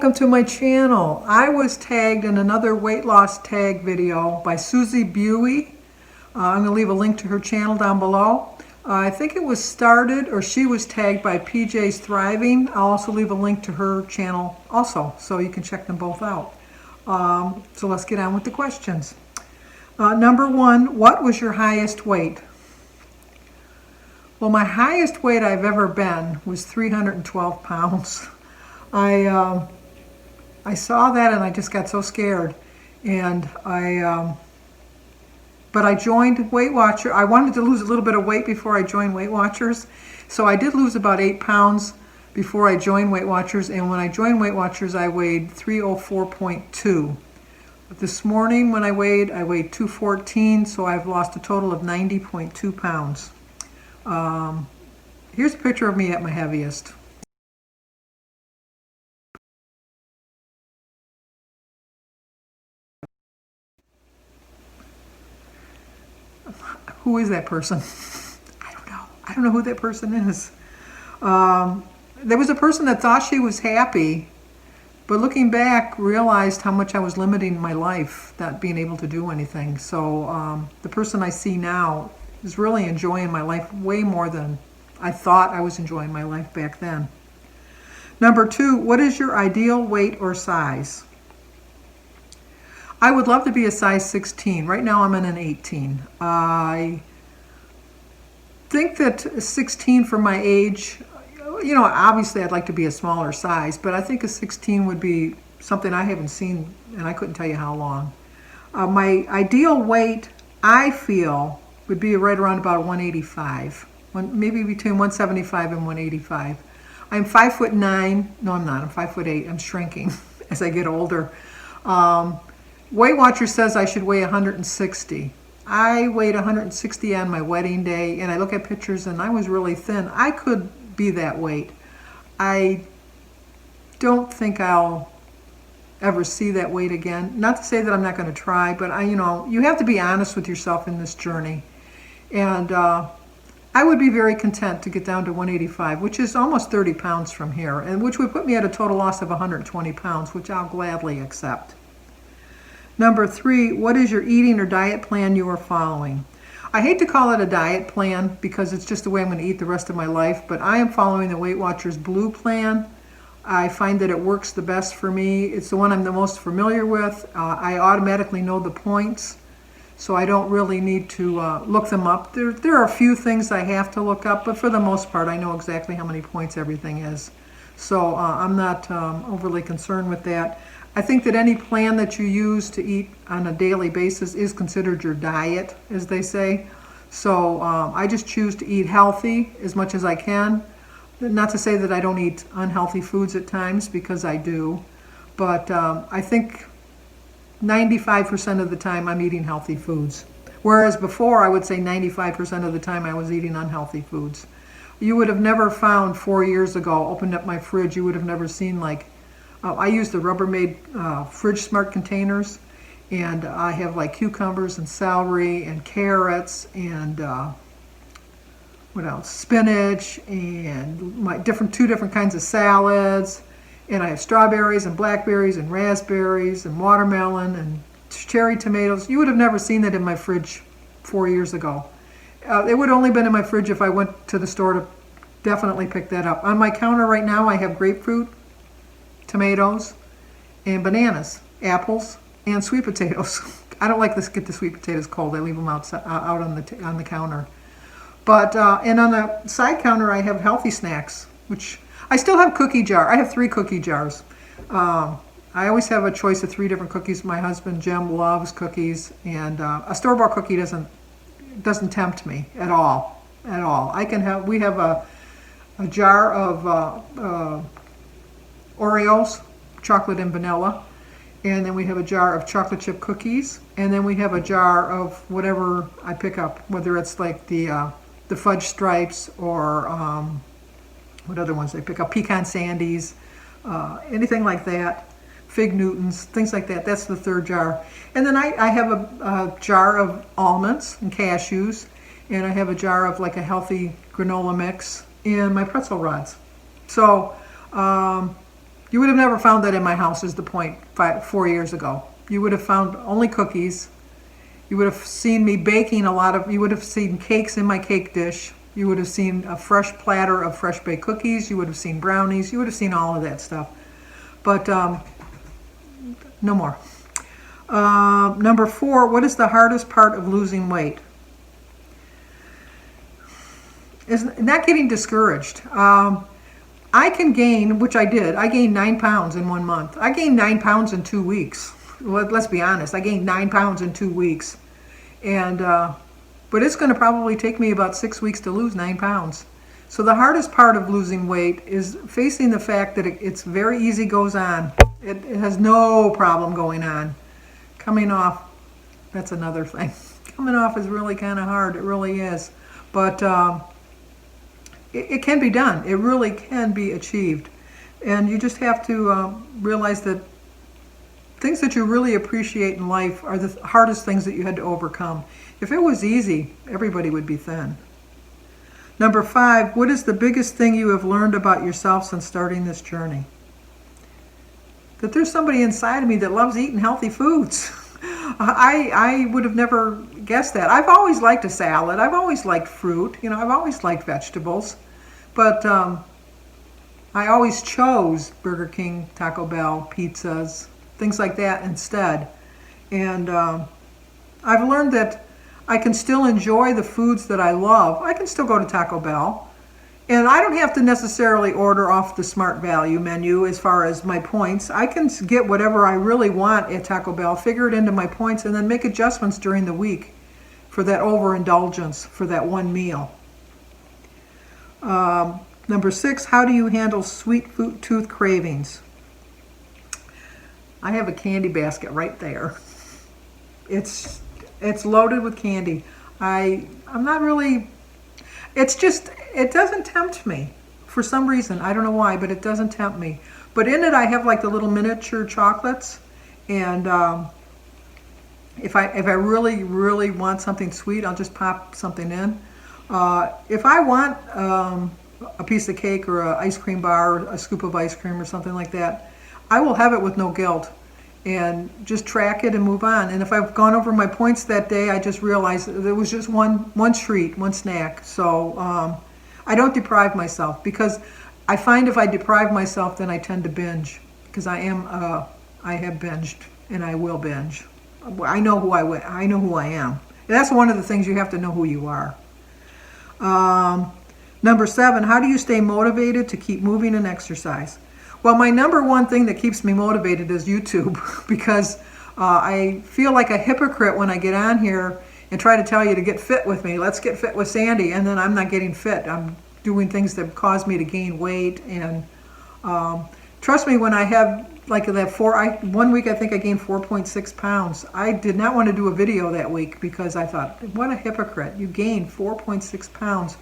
welcome to my channel. I was tagged in another weight loss tag video by Suzy Buie. I'm going to leave a link to her channel down below. I think it was started, or she was tagged by PJ's Thriving. I'll also leave a link to her channel also, so you can check them both out. So let's get on with the questions. Number one, what was your highest weight? Well, my highest weight I've ever been was 312 pounds. I saw that and I just got so scared, and but I joined Weight Watchers. I wanted to lose a little bit of weight before I joined Weight Watchers, so I did lose about 8 pounds before I joined Weight Watchers, and when I joined Weight Watchers I weighed 304.2. This morning when I weighed 214, so I've lost a total of 90.2 pounds. Here's a picture of me at my heaviest. Who is that person? I don't know. I don't know who that person is. There was a person that thought she was happy, but looking back, realized how much I was limiting my life, not being able to do anything. So the person I see now is really enjoying my life way more than I thought I was enjoying my life back then. Number two, what is your ideal weight or size? I would love to be a size 16. Right now I'm in an 18. I think that 16 for my age, you know, obviously I'd like to be a smaller size, but I think a 16 would be something I haven't seen, and I couldn't tell you how long. My ideal weight, I feel, would be right around about 185, maybe between 175 and 185. I'm 5'9". No, I'm not. I'm 5'8". I'm shrinking as I get older. Weight Watchers says I should weigh 160. I weighed 160 on my wedding day, and I look at pictures and I was really thin. I could be that weight. I don't think I'll ever see that weight again. Not to say that I'm not going to try, but you have to be honest with yourself in this journey. And I would be very content to get down to 185, which is almost 30 pounds from here, and which would put me at a total loss of 120 pounds, which I'll gladly accept. Number three, what is your eating or diet plan you are following? I hate to call it a diet plan because it's just the way I'm going to eat the rest of my life, but I am following the Weight Watchers Blue plan. I find that it works the best for me. It's the one I'm the most familiar with. I automatically know the points, so I don't really need to look them up. There are a few things I have to look up, but for the most part I know exactly how many points everything is. So I'm not overly concerned with that. I think that any plan that you use to eat on a daily basis is considered your diet, as they say. So I just choose to eat healthy as much as I can. Not to say that I don't eat unhealthy foods at times, because I do. But I think 95% of the time I'm eating healthy foods. Whereas before I would say 95% of the time I was eating unhealthy foods. You would have never found 4 years ago, opened up my fridge, you would have never seen I use the Rubbermaid Fridge Smart containers, and I have like cucumbers and celery and carrots and what else? Spinach and my two different kinds of salads, and I have strawberries and blackberries and raspberries and watermelon and cherry tomatoes. You would have never seen that in my fridge 4 years ago. It would only been in my fridge if I went to the store to definitely pick that up. On my counter right now I have grapefruit, tomatoes, and bananas, apples, and sweet potatoes. I don't like to get the sweet potatoes cold. I leave them out on the counter. But and on the side counter I have healthy snacks, which I still have cookie jar. I have 3 cookie jars. I always have a choice of 3 different cookies. My husband Jim loves cookies, and a store-bought cookie doesn't tempt me at all. At all. We have a jar of Oreos, chocolate and vanilla, and then we have a jar of chocolate chip cookies, and then we have a jar of whatever I pick up, whether it's like the fudge stripes or what other ones I pick up, pecan sandies, anything like that, fig Newtons, things like that. That's the 3rd jar. And then I have a jar of almonds and cashews, and I have a jar of like a healthy granola mix and my pretzel rods. So You would have never found that in my house is the point 4 years ago. You would have found only cookies. You would have seen me baking you would have seen cakes in my cake dish. You would have seen a fresh platter of fresh baked cookies. You would have seen brownies. You would have seen all of that stuff. But no more. Number 4, what is the hardest part of losing weight? Is not getting discouraged. I can gain, which I did. I gained 9 pounds in 1 month. I gained 9 pounds in 2 weeks. Let's be honest. I gained 9 pounds in 2 weeks. And, but it's going to probably take me about 6 weeks to lose 9 pounds. So the hardest part of losing weight is facing the fact that it's very easy goes on. It has no problem going on. Coming off, that's another thing. Coming off is really kind of hard. It really is. But it can be done. It really can be achieved. And you just have to realize that things that you really appreciate in life are the hardest things that you had to overcome. If it was easy, everybody would be thin. Number 5, what is the biggest thing you have learned about yourself since starting this journey? That there's somebody inside of me that loves eating healthy foods. I would have never guessed that. I've always liked a salad. I've always liked fruit. You know, I've always liked vegetables. But I always chose Burger King, Taco Bell, pizzas, things like that instead. And I've learned that I can still enjoy the foods that I love. I can still go to Taco Bell. And I don't have to necessarily order off the Smart Value menu as far as my points. I can get whatever I really want at Taco Bell, figure it into my points, and then make adjustments during the week for that overindulgence for that one meal. Number 6, how do you handle sweet tooth cravings? I have a candy basket right there. It's loaded with candy. I'm not really, it doesn't tempt me for some reason. I don't know why, but it doesn't tempt me. But in it, I have like the little miniature chocolates. And if I really, really want something sweet, I'll just pop something in. If I want a piece of cake or an ice cream bar, or a scoop of ice cream or something like that, I will have it with no guilt and just track it and move on. And if I've gone over my points that day, I just realized there was just one treat, one snack. So I don't deprive myself, because I find if I deprive myself, then I tend to binge, because I have binged and I will binge. I know who I am. And that's one of the things, you have to know who you are. Number 7, how do you stay motivated to keep moving and exercise? Well, my number one thing that keeps me motivated is YouTube, because I feel like a hypocrite when I get on here and try to tell you to get fit with me. Let's get fit with Sandy, and then I'm not getting fit. I'm doing things that cause me to gain weight. And trust me, when I have like that 1 week I think I gained 4.6 pounds. I did not want to do a video that week because I thought, what a hypocrite. You gained 4.6 pounds.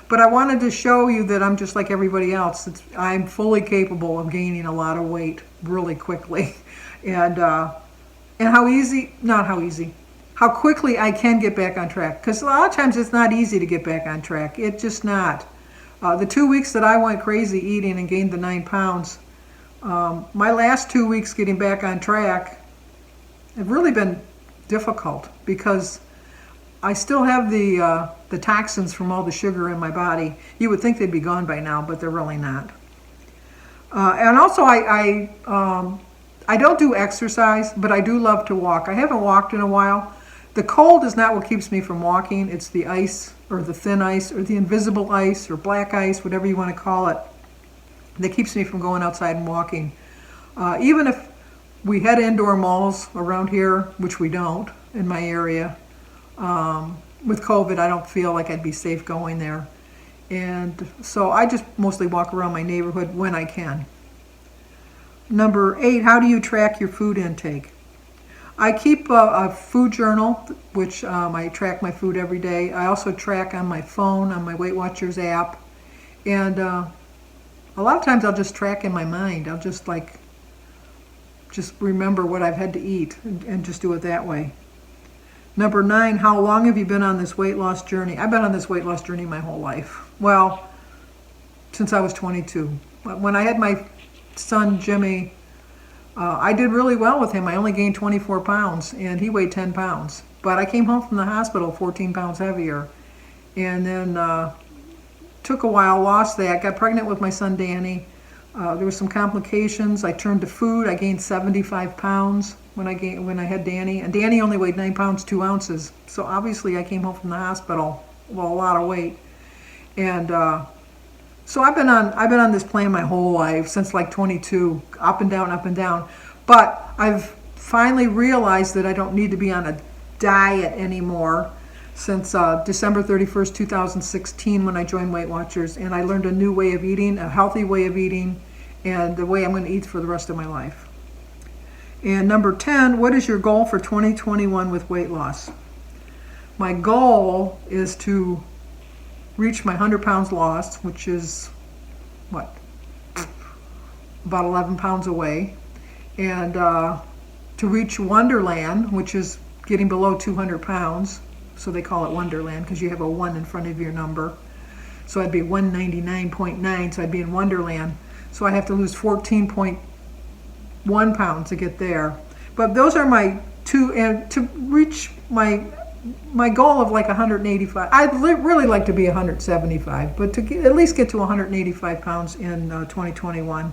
But I wanted to show you that I'm just like everybody else. I'm fully capable of gaining a lot of weight really quickly. And how quickly I can get back on track. Because a lot of times it's not easy to get back on track. It's just not. The 2 weeks that I went crazy eating and gained the 9 pounds, my last 2 weeks getting back on track have really been difficult, because I still have the toxins from all the sugar in my body. You would think they'd be gone by now, but they're really not. And also I don't do exercise, but I do love to walk. I haven't walked in a while. The cold is not what keeps me from walking. It's the ice, or the thin ice, or the invisible ice, or black ice, whatever you want to call it, that keeps me from going outside and walking. Even if we had indoor malls around here, which we don't in my area, with COVID, I don't feel like I'd be safe going there. And so I just mostly walk around my neighborhood when I can. Number 8, how do you track your food intake? I keep a food journal, which I track my food every day. I also track on my phone, on my Weight Watchers app. And a lot of times I'll just track in my mind. I'll just remember what I've had to eat and just do it that way. Number 9, how long have you been on this weight loss journey? I've been on this weight loss journey my whole life. Well, since I was 22. When I had my son Jimmy, I did really well with him. I only gained 24 pounds, and he weighed 10 pounds. But I came home from the hospital 14 pounds heavier, and then took a while, lost that, got pregnant with my son Danny. There were some complications. I turned to food. I gained 75 pounds when I had Danny, and Danny only weighed 9 pounds 2 ounces. So obviously I came home from the hospital with a lot of weight, and so I've been on this plan my whole life since like 22, up and down, up and down. But I've finally realized that I don't need to be on a diet anymore since December 31st, 2016, when I joined Weight Watchers, and I learned a new way of eating, a healthy way of eating, and the way I'm going to eat for the rest of my life. And number 10, what is your goal for 2021 with weight loss? My goal is to reach my 100 pounds lost, which is, what, about 11 pounds away, and to reach Wonderland, which is getting below 200 pounds. So they call it Wonderland because you have a 1 in front of your number. So I'd be 199.9, so I'd be in Wonderland. So I have to lose 14.1 pounds to get there. But those are my two, and to reach my goal of like 185. I'd really like to be 175, but to at least get to 185 pounds in 2021.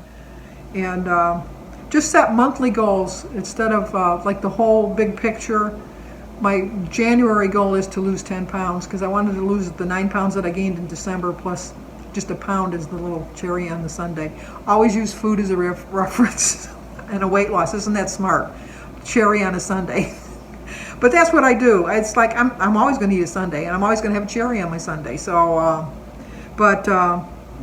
And just set monthly goals instead of like the whole big picture. My January goal is to lose 10 pounds because I wanted to lose the 9 pounds that I gained in December, plus just a pound as the little cherry on the sundae. Always use food as a reference and a weight loss. Isn't that smart? Cherry on a sundae. But that's what I do. It's like I'm always going to eat a sundae, and I'm always going to have a cherry on my sundae. So,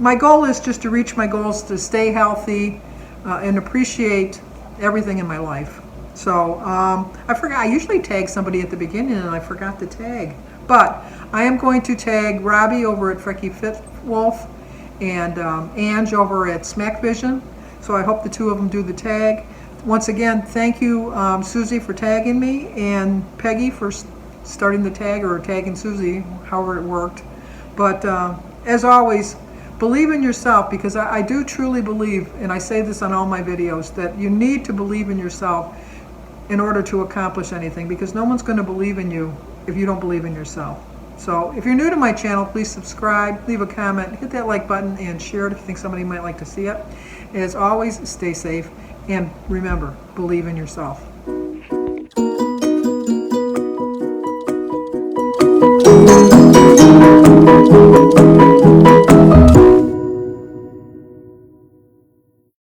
my goal is just to reach my goals, to stay healthy, and appreciate everything in my life. So I forgot. I usually tag somebody at the beginning, and I forgot to tag. But I am going to tag Robbie over at Frekifitwolf and Ange over at SMAC Vision. So I hope the two of them do the tag. Once again, thank you, Suzy, for tagging me, and Peggy for starting the tag, or tagging Suzy, however it worked. But as always, believe in yourself, because I do truly believe, and I say this on all my videos, that you need to believe in yourself in order to accomplish anything, because no one's going to believe in you if you don't believe in yourself. So if you're new to my channel, please subscribe, leave a comment, hit that like button, and share it if you think somebody might like to see it. As always, stay safe, and remember, believe in yourself.